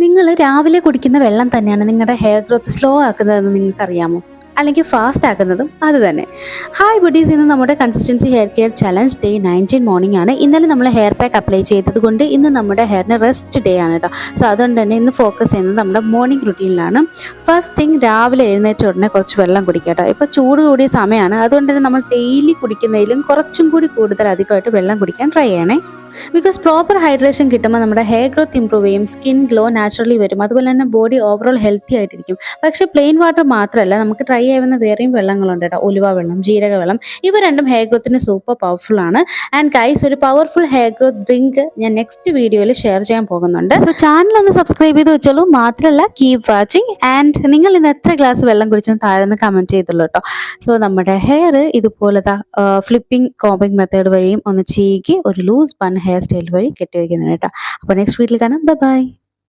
നിങ്ങൾ രാവിലെ കുടിക്കുന്ന വെള്ളം തന്നെയാണ് നിങ്ങളുടെ ഹെയർ ഗ്രോത്ത് സ്ലോ ആക്കുന്നതെന്ന് നിങ്ങൾക്കറിയാമോ? അല്ലെങ്കിൽ ഫാസ്റ്റ് ആക്കുന്നതും അത് തന്നെ. ഹായ് ബുഡീസ്, ഇന്ന് നമ്മുടെ consistency hair care challenge day 19 morning ആണ്. ഇന്നലെ നമ്മൾ ഹെയർ പാക്ക് അപ്ലൈ ചെയ്തത് കൊണ്ട് ഇന്ന് നമ്മുടെ ഹെയറിന് റെസ്റ്റ് ഡേ ആണ് കേട്ടോ. സോ അതുകൊണ്ട് തന്നെ ഇന്ന് ഫോക്കസ് ചെയ്യുന്നത് നമ്മുടെ മോർണിംഗ് റുട്ടീനിലാണ്. ഫസ്റ്റ് തിങ്, രാവിലെ എഴുന്നേറ്റ ഉടനെ കുറച്ച് വെള്ളം കുടിക്കുക കേട്ടോ. ഇപ്പോൾ ചൂട് കൂടിയ സമയമാണ്, അതുകൊണ്ട് തന്നെ നമ്മൾ ഡെയിലി കുടിക്കുന്നതിലും കുറച്ചും കൂടി കൂടുതൽ അധികമായിട്ട് വെള്ളം കുടിക്കാൻ ട്രൈ ചെയ്യണേ. ബിക്കോസ് പ്രോപ്പർ ഹൈഡ്രേഷൻ കിട്ടുമ്പോൾ നമ്മുടെ ഹെയർ ഗ്രോത്ത് ഇമ്പ്രൂവ് ചെയ്യും, സ്കിൻ ഗ്ലോ നാച്ചുറലി വരും, അതുപോലെ തന്നെ ബോഡി ഓവറോൾ ഹെൽത്തി ആയിട്ടിരിക്കും. പക്ഷേ പ്ലെയിൻ വാട്ടർ മാത്രമല്ല, നമുക്ക് ട്രൈ ചെയ്യാവുന്ന വേറെയും വെള്ളങ്ങളുണ്ട് കേട്ടോ. ഉലുവ വെള്ളം, ജീരക വെള്ളം, ഇവ രണ്ടും ഹെയർ ഗ്രോത്തിന് സൂപ്പർ പവർഫുൾ ആണ്. ആൻഡ് ഗൈസ്, ഒരു പവർഫുൾ ഹെയർ ഗ്രോത്ത് ഡ്രിങ്ക് ഞാൻ നെക്സ്റ്റ് വീഡിയോയിൽ ഷെയർ ചെയ്യാൻ പോകുന്നുണ്ട്. സോ ചാനൽ ഒന്ന് സബ്സ്ക്രൈബ് ചെയ്ത് വെച്ചോളൂ. മാത്രമല്ല കീപ് വാച്ചിങ്. ആൻഡ് നിങ്ങൾ ഇന്ന് എത്ര ഗ്ലാസ് വെള്ളം കുടിച്ചെന്ന് താഴെ കമൻറ്റ് ചെയ്തുള്ളൂ കേട്ടോ. സോ നമ്മുടെ ഹെയർ ഇതുപോലത്തെ ഫ്ലിപ്പിംഗ് കോമ്പിംഗ് മെത്തേഡ് വഴിയും ഒന്ന് ചീകി ഒരു ലൂസ് ബൺ ഹെയർ സ്റ്റൈൽ വഴി കെട്ടി വയ്ക്കുന്നുണ്ട് കേട്ടോ. അപ്പോൾ നെക്സ്റ്റ് വീട്ടിൽ കാണാം. ബൈ.